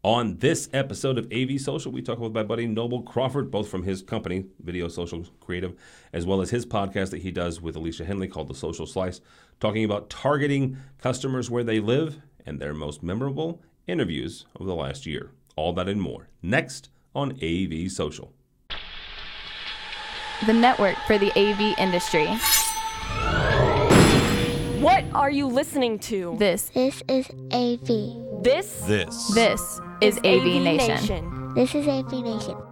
On this episode of AVSocial, we talk with my buddy Noble Crawford, both from his company, AVSocial Creative, as well as his podcast that he does with Alicia Henley called The Social Slice, talking about targeting customers where they live and their most memorable interviews of the last year. All that and more, next on AVSocial. The network for the AV industry. What are you listening to? This is AV. This is AVNation. This is AVNation.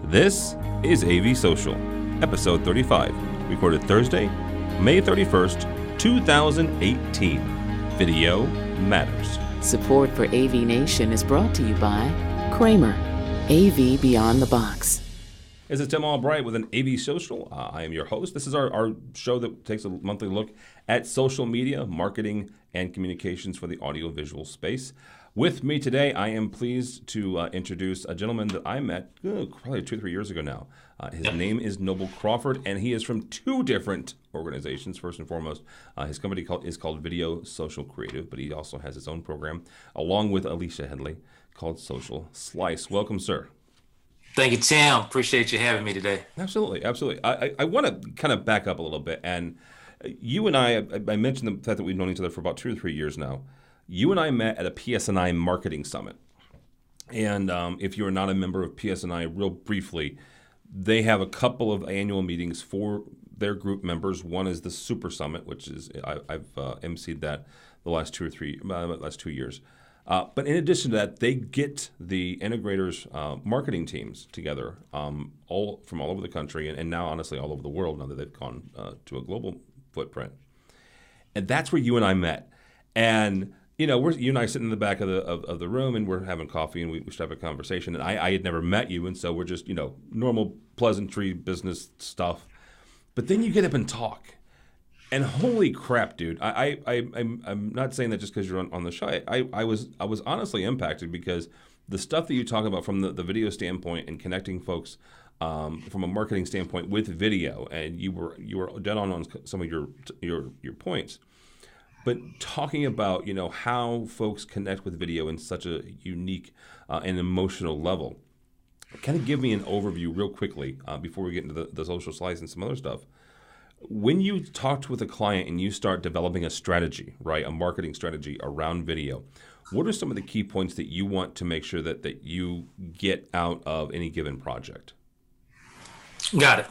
This is AVSocial, episode 35, recorded Thursday, May 31st, 2018. Video matters. Support for AVNation is brought to you by Kramer, AV Beyond the Box. This is Tim Albright with an AVSocial. I am your host. This is our show that takes a monthly look at social media, marketing, and communications for the audiovisual space. With me today, I am pleased to introduce a gentleman that I met probably 2 or 3 years ago now. His name is Noble Crawford, and he is from two different organizations. First and foremost, his company is called AVSocial Creative, but he also has his own program, along with Alicia Henley, called Social Slice. Welcome, sir. Thank you, Tim. Appreciate you having me today. Absolutely. I want to kind of back up a little bit. And you and I mentioned the fact that we've known each other for about 2 or 3 years now. You and I met at a PSNI marketing summit. And if you're not a member of PSNI, real briefly, they have a couple of annual meetings for their group members. One is the Super Summit, which is I've emceed that the last 2 years. But in addition to that, they get the integrators' marketing teams together all over the country and now, honestly, all over the world now that they've gone to a global footprint. And that's where you and I met. And, you know, you and I sitting in the back of the room and we're having coffee and we should have a conversation. And I had never met you. And so we're just, normal pleasantry business stuff. But then you get up and talk. And holy crap, dude! I'm not saying that just because you're on the show. I was honestly impacted because the stuff that you talk about from the video standpoint and connecting folks from a marketing standpoint with video, and you were dead on some of your points. But talking about how folks connect with video in such a unique and emotional level, kind of give me an overview real quickly before we get into the social slice and some other stuff. When you talk with a client and you start developing a strategy, right, a marketing strategy around video, what are some of the key points that you want to make sure that you get out of any given project? Got it.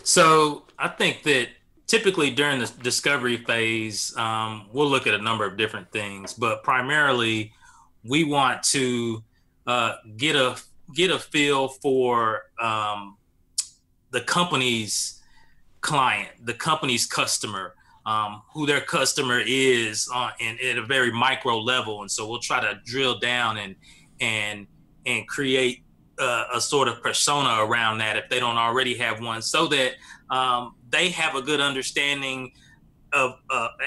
So I think that typically during the discovery phase, we'll look at a number of different things, but primarily we want to get a feel for the company's client, the company's customer, who their customer is at a very micro level. And so we'll try to drill down and create a sort of persona around that if they don't already have one, so that they have a good understanding of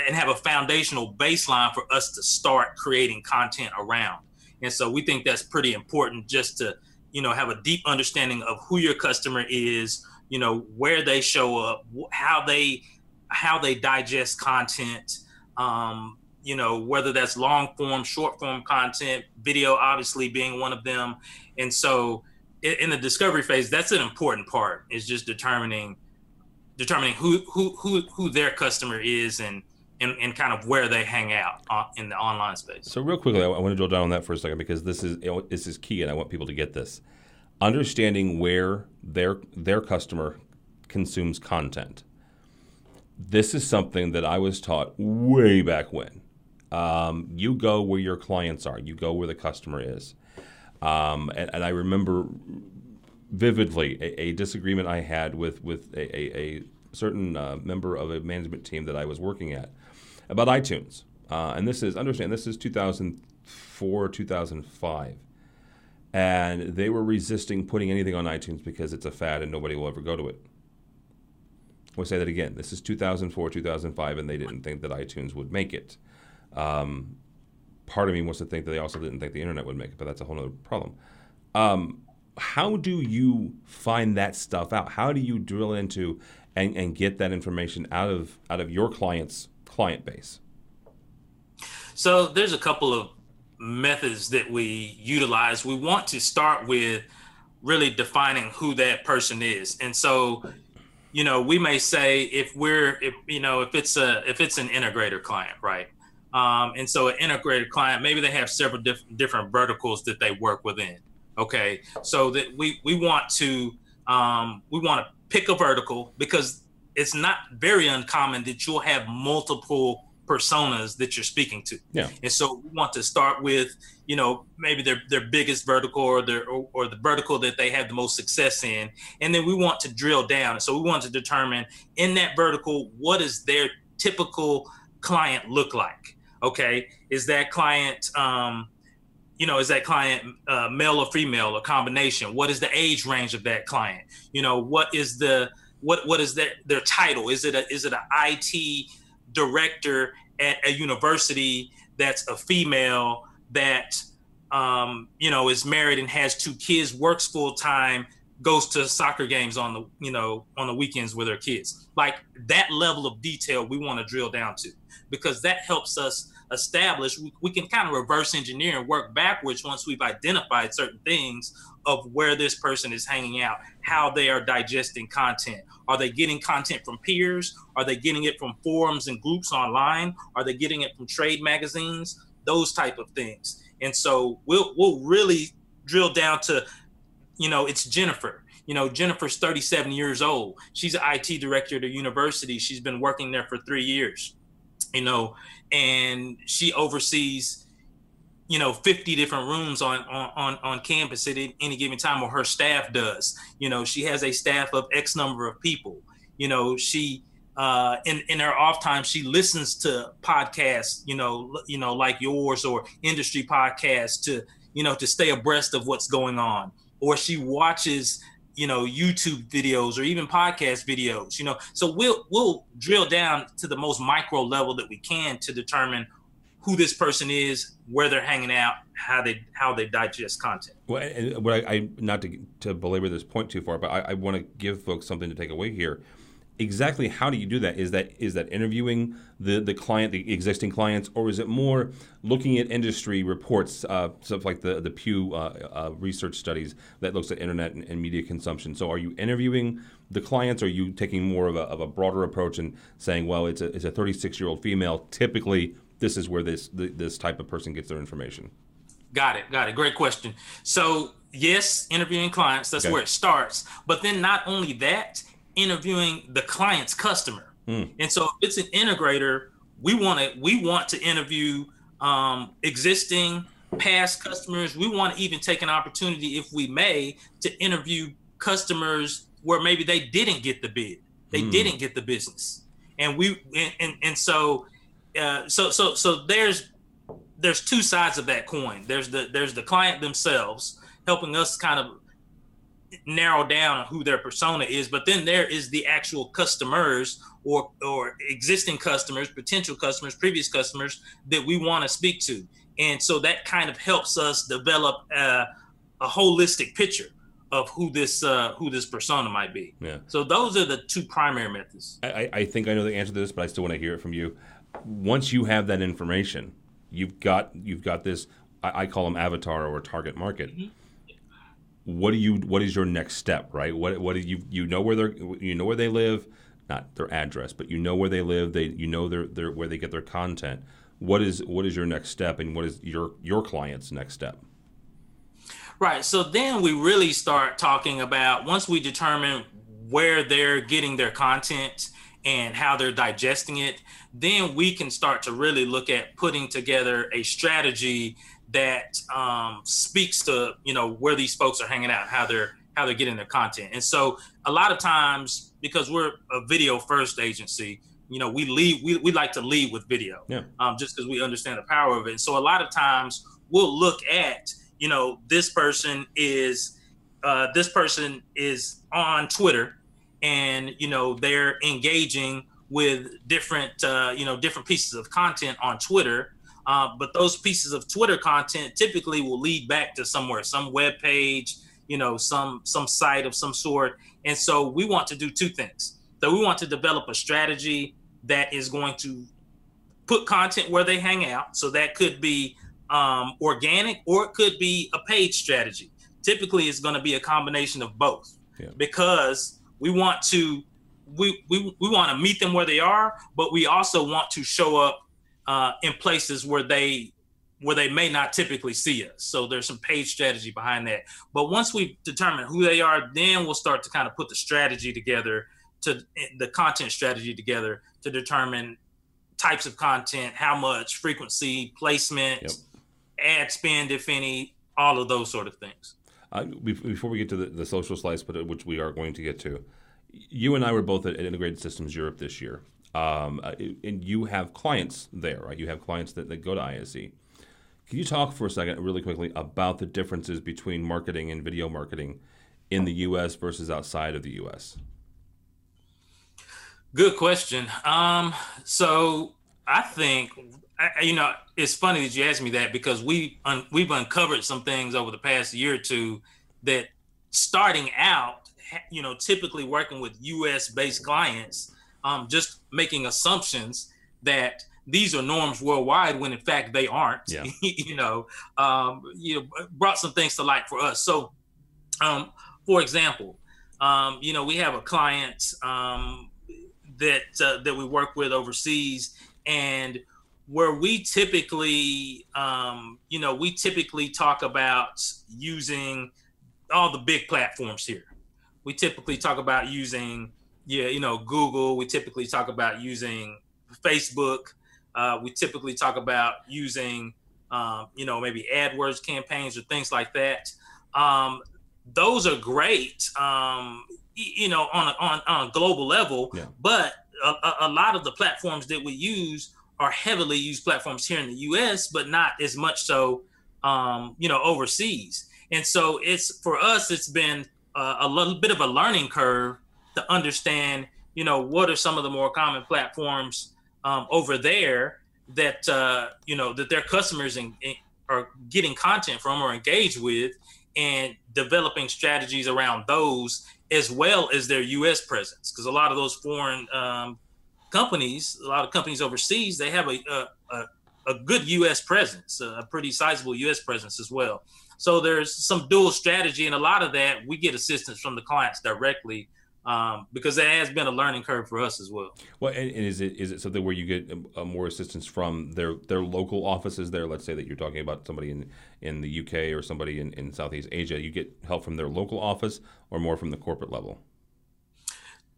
and have a foundational baseline for us to start creating content around. And so we think that's pretty important, just to have a deep understanding of who your customer is, where they show up, how they digest content, whether that's long form, short form content, video obviously being one of them. And so in the discovery phase, that's an important part, is just determining who their customer is and kind of where they hang out in the online space. So real quickly, I want to drill down on that for a second, because this is key, and I want people to get this. Understanding where their customer consumes content. This is something that I was taught way back when. You go where your clients are. You go where the customer is. And I remember vividly a disagreement I had with a certain member of a management team that I was working at about iTunes. And this is 2004, 2005. And they were resisting putting anything on iTunes because it's a fad and nobody will ever go to it. We'll say that again. This is 2004, 2005, and they didn't think that iTunes would make it. Part of me wants to think that they also didn't think the internet would make it, but that's a whole other problem. How do you find that stuff out? How do you drill into and get that information out of your client's client base? So there's a couple of methods that we utilize. We want to start with really defining who that person is. And so, we may say if it's an integrator client, right? And so an integrated client, maybe they have several different verticals that they work within. Okay. So that we want to pick a vertical, because it's not very uncommon that you'll have multiple personas that you're speaking to. Yeah. And so we want to start with, maybe their biggest vertical or the vertical that they have the most success in. And then we want to drill down. So we want to determine in that vertical, what does their typical client look like? Okay. Is that client, male or female, a combination? What is the age range of that client? What is their title? Is it an IT director at a university that's a female that is married and has 2 kids, works full time, goes to soccer games on the weekends with her kids? Like that level of detail we want to drill down to, because that helps us establish, we can kind of reverse engineer and work backwards once we've identified certain things of where this person is hanging out, how they are digesting content. Are they getting content from peers? Are they getting it from forums and groups online? Are they getting it from trade magazines? Those type of things. And so we'll really drill down to, it's Jennifer. Jennifer's 37 years old. She's an IT director at a university. She's been working there for 3 years, and she oversees 50 different rooms on campus at any given time, or her staff does. She has a staff of X number of people. She in her off time, she listens to podcasts, like yours or industry podcasts to stay abreast of what's going on. Or she watches, YouTube videos or even podcast videos, So we'll drill down to the most micro level that we can to determine who this person is, where they're hanging out, how they digest content. Well, and what I not to belabor this point too far, but I want to give folks something to take away here. Exactly how do you do that? Is that interviewing the client, the existing clients, or is it more looking at industry reports, stuff like the Pew research studies that looks at internet and media consumption? So are you interviewing the clients, or are you taking more of a broader approach and saying, well, it's a 36-year-old female, typically this is where this type of person gets their information? Got it. Great question. So yes, interviewing clients, that's okay. where it starts. But then not only that, interviewing the client's customer. And so if it's an integrator, we want to interview existing, past customers. We want to even take an opportunity, if we may, to interview customers where maybe they didn't get the bid, they didn't get the business, and so there's 2 sides of that coin. There's the client themselves helping us kind of narrow down who their persona is, but then there is the actual customers or existing customers, potential customers, previous customers that we want to speak to. And so that kind of helps us develop a holistic picture of who this persona might be. Yeah. So those are the 2 primary methods. I think I know the answer to this, but I still want to hear it from you. Once you have that information, you've got this, I call them avatar or target market. Mm-hmm. What is your next step, right? What do you know where they live, not their address, but you know where they live, their where they get their content. What is your next step, and what is your client's next step? Right. So then we really start talking about, once we determine where they're getting their content and how they're digesting it, then we can start to really look at putting together a strategy that speaks to where these folks are hanging out, how they're getting their content. And so a lot of times, because we're a video first agency, we like to lead with video. Yeah. Just because we understand the power of it. And so a lot of times we'll look at this person is on Twitter, and they're engaging with different pieces of content on Twitter. But those pieces of Twitter content typically will lead back to somewhere, some web page, some site of some sort. And so we want to do 2 things. So we want to develop a strategy that is going to put content where they hang out. So that could be organic, or it could be a paid strategy. Typically, it's going to be a combination of both, because we want to meet them where they are, but we also want to show up in places where they may not typically see us. So there's some paid strategy behind that. But once we determine who they are, then we'll start to kind of put the strategy together, to the content strategy together, to determine types of content, how much, frequency, placement, ad spend, if any, all of those sort of things. Before we get to the social slice, but which we are going to get to, you and I were both at Integrated Systems Europe this year. And you have clients there, right? You have clients that go to ISE. Can you talk for a second, really quickly, about the differences between marketing and video marketing in the U.S. versus outside of the U.S.? Good question. So I think, it's funny that you asked me that, because we've uncovered some things over the past year or two that, starting out, typically working with U.S.-based clients, just making assumptions that these are norms worldwide when in fact they aren't. Brought some things to light for us. So, for example, we have a client that we work with overseas, and where we typically talk about using all the big platforms here. We typically talk about using Google. We typically talk about using Facebook. We typically talk about using maybe AdWords campaigns or things like that. Those are great on a global level, but a lot of the platforms that we use are heavily used platforms here in the US, but not as much so overseas. And so it's been a little bit of a learning curve to understand what are some of the more common platforms over there that that their customers are getting content from or engaged with, and developing strategies around those, as well as their U.S. presence. Because a lot of those foreign companies, a lot of companies overseas, they have a good U.S. presence, a pretty sizable U.S. presence as well. So there's some dual strategy, and a lot of that we get assistance from the clients directly, because that has been a learning curve for us as well. Well, and is it something where you get more assistance from their local offices there? Let's say that you're talking about somebody in the UK or somebody in Southeast Asia. You get help from their local office, or more from the corporate level?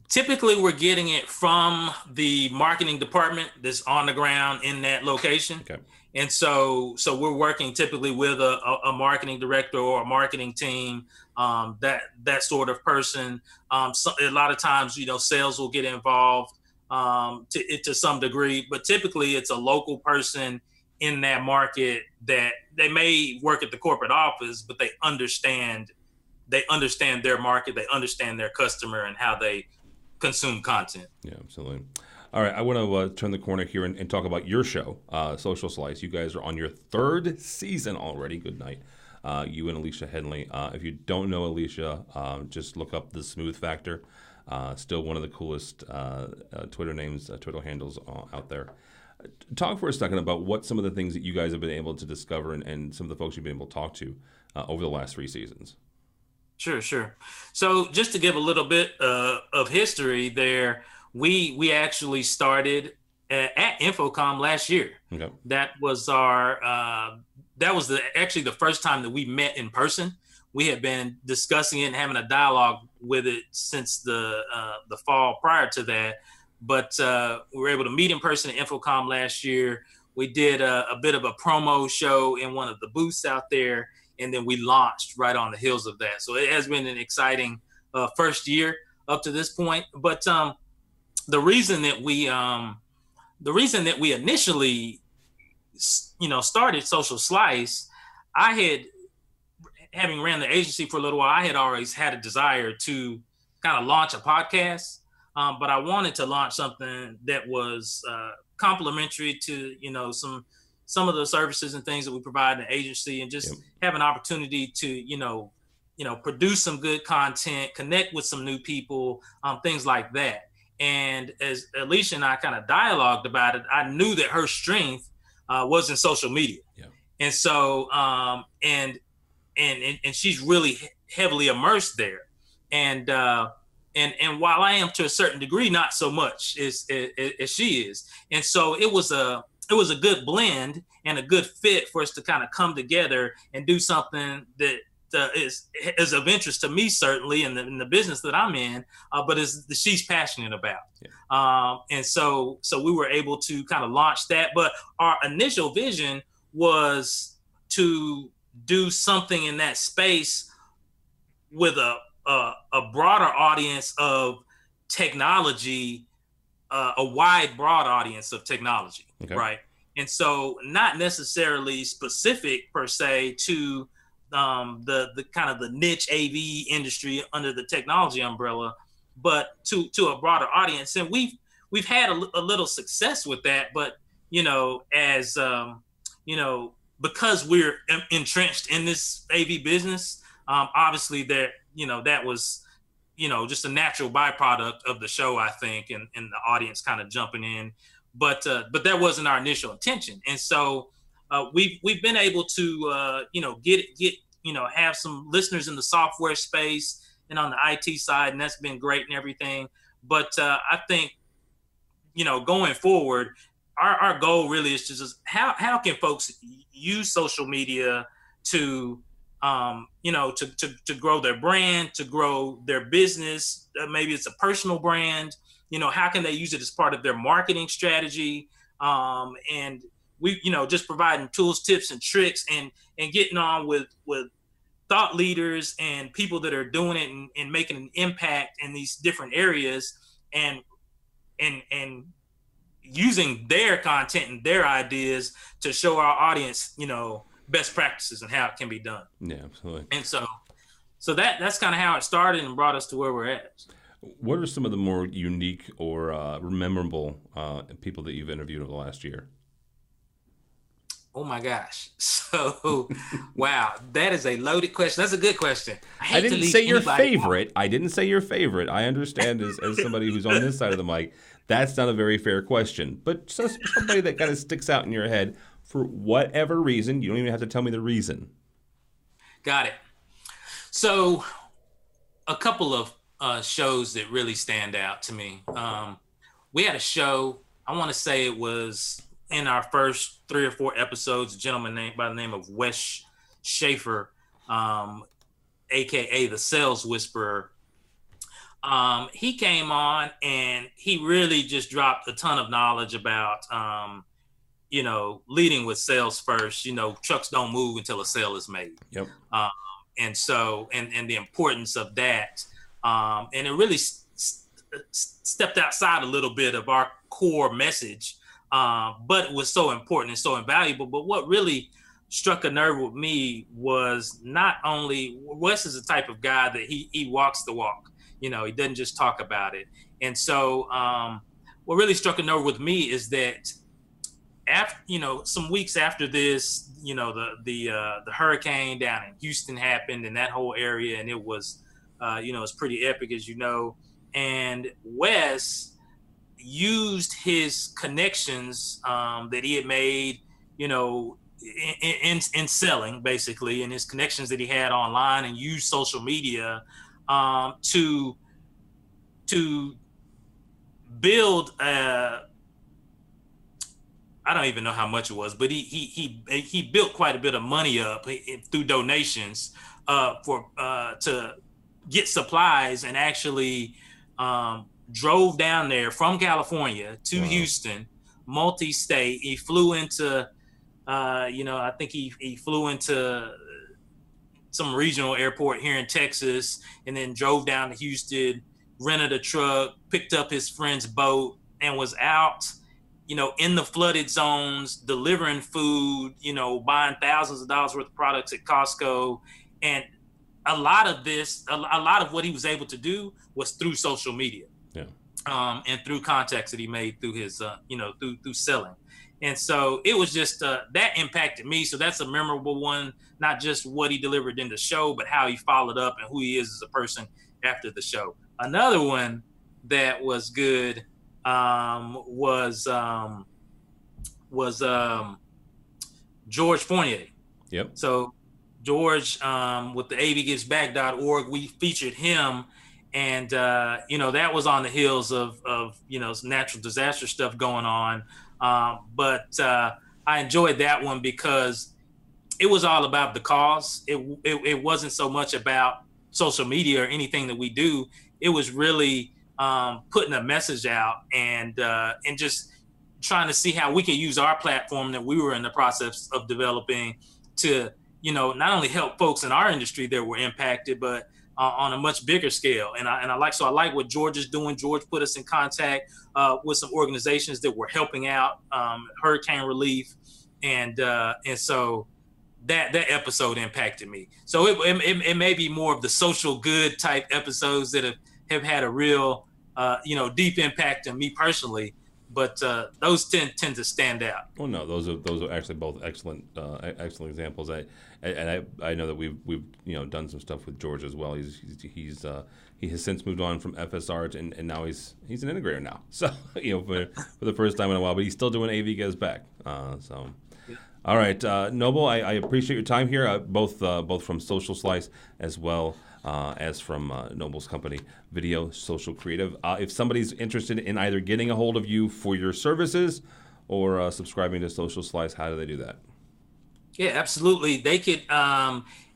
Typically, we're getting it from the marketing department that's on the ground in that location. Okay. And so we're working typically with a marketing director or a marketing team, that sort of person. A lot of times, sales will get involved to some degree, but typically it's a local person in that market that they may work at the corporate office, but they understand their market, they understand their customer and how they consume content. Yeah, absolutely. All right, I want to turn the corner here and talk about your show, Social Slice. You guys are on your third season already. Good night. You and Alicia Henley. If you don't know Alicia, just look up the Smooth Factor. Still one of the coolest Twitter names, Twitter handles out there. Talk for a second about what some of the things that you guys have been able to discover and some of the folks you've been able to talk to over the last 3 seasons. Sure. So just to give a little bit of history there, we actually started at Infocom last year. Okay. That was actually the first time that we met in person. We had been discussing it and having a dialogue with it since the fall prior to that. But we were able to meet in person at Infocom last year. We did a bit of a promo show in one of the booths out there, and then we launched right on the heels of that. So it has been an exciting first year up to this point. But the reason that we initially, started Social Slice, having ran the agency for a little while, I had always had a desire to kind of launch a podcast, but I wanted to launch something that was complementary to, some of the services and things that we provide in the agency, and just have an opportunity to, produce some good content, connect with some new people, things like that. And as Alicia and I kind of dialogued about it, I knew that her strength was in social media. Yeah. And so, and she's really heavily immersed there. And while I am to a certain degree, not so much as she is. And so it was a good blend and a good fit for us to kind of come together and do something that is of interest to me, certainly in the business that I'm in, but is that she's passionate about. Yeah. And so we were able to kind of launch that. But our initial vision was to do something in that space with a broader audience of technology, a wide, broad audience of technology, okay. Right? And so not necessarily specific per se to the kind of the niche AV industry under the technology umbrella, but to a broader audience. And we've had a little success with that, but as because we're entrenched in this AV business, obviously that was just a natural byproduct of the show, I think, and the audience kind of jumping in, but that wasn't our initial intention. And so we've been able to get have some listeners in the software space and on the IT side, and that's been great and everything. But I think going forward, our goal really is to just how can folks use social media to to grow their brand, to grow their business. Maybe it's a personal brand. How can they use it as part of their marketing strategy? And we, just providing tools, tips, and tricks, and getting on with thought leaders and people that are doing it and making an impact in these different areas, and using their content and their ideas to show our audience, best practices and how it can be done. Yeah, absolutely. And so that's kind of how it started and brought us to where we're at. What are some of the more unique or memorable people that you've interviewed over the last year? Oh my gosh. So, wow, that is a loaded question. That's a good question. I didn't say your favorite. I didn't say your favorite. I understand as somebody who's on this side of the mic, that's not a very fair question. But somebody that kind of sticks out in your head for whatever reason, you don't even have to tell me the reason. Got it. So, a couple of shows that really stand out to me. We had a show, I want to say it was in our first 3 or 4 episodes, a gentleman by the name of Wes Schaefer, AKA the Sales Whisperer. He came on and he really just dropped a ton of knowledge about, leading with sales first. Trucks don't move until a sale is made. Yep. And so, and the importance of that. And it really stepped outside a little bit of our core message. But it was so important and so invaluable. But what really struck a nerve with me was not only Wes is the type of guy that he walks the walk. He doesn't just talk about it. And so what really struck a nerve with me is that after some weeks after this, the hurricane down in Houston happened in that whole area, and it was it's pretty epic, as you know. And Wes used his connections that he had made, in selling, basically, and his connections that he had online, and used social media to build. I don't even know how much it was, but he built quite a bit of money up through donations to get supplies, and actually drove down there from California to Houston, multi-state. He flew into, I think he flew into some regional airport here in Texas, and then drove down to Houston, rented a truck, picked up his friend's boat, and was out, in the flooded zones, delivering food, buying thousands of dollars worth of products at Costco. And a lot of what he was able to do was through social media. Yeah. And through contacts that he made through his, through selling. And so it was just, that impacted me. So that's a memorable one, not just what he delivered in the show, but how he followed up and who he is as a person after the show. Another one that was good was George Fournier. Yep. So George, with the avgivesback.org, we featured him, and that was on the heels of some natural disaster stuff going on. But I enjoyed that one because it was all about the cause. It wasn't so much about social media or anything that we do. It was really putting a message out and just trying to see how we could use our platform that we were in the process of developing to, not only help folks in our industry that were impacted, but on a much bigger scale. And I like what George is doing. George put us in contact with some organizations that were helping out hurricane relief. And so that episode impacted me. So it may be more of the social good type episodes that have had a real, deep impact on me personally. But those tend to stand out. Well, no, those are actually both excellent examples. I know that we've done some stuff with George as well. He has since moved on from FSR and now he's an integrator now. So for the first time in a while, but he's still doing AV Gives Back. So. Yeah. All right, Noble, I appreciate your time here, both from Social Slice as well as from Noble's company, AVSocial Creative. If somebody's interested in either getting a hold of you for your services or subscribing to Social Slice, how do they do that? Yeah, absolutely. They could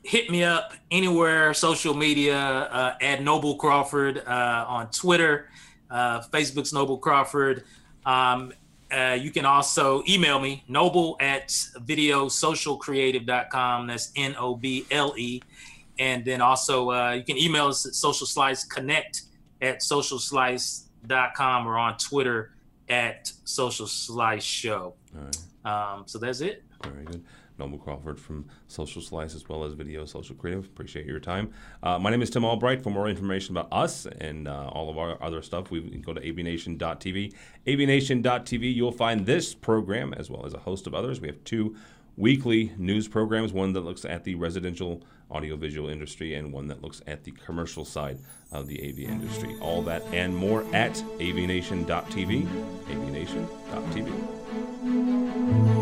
hit me up anywhere, social media, at Noble Crawford on Twitter, Facebook's Noble Crawford. You can also email me, noble@videosocialcreative.com. That's NOBLE. And then also you can email us at Social Slice connect@socialslice.com or on Twitter @Social Slice Show. All right. So that's it. Very good. Noble Crawford from Social Slice as well as AVSocial Creative. Appreciate your time. My name is Tim Albright. For more information about us and all of our other stuff, we can go to AVNation.tv. AVNation.tv, you'll find this program as well as a host of others. We have 2 weekly news programs, one that looks at the residential audiovisual industry and one that looks at the commercial side of the AV industry. All that and more at AVNation.tv. AVNation.tv.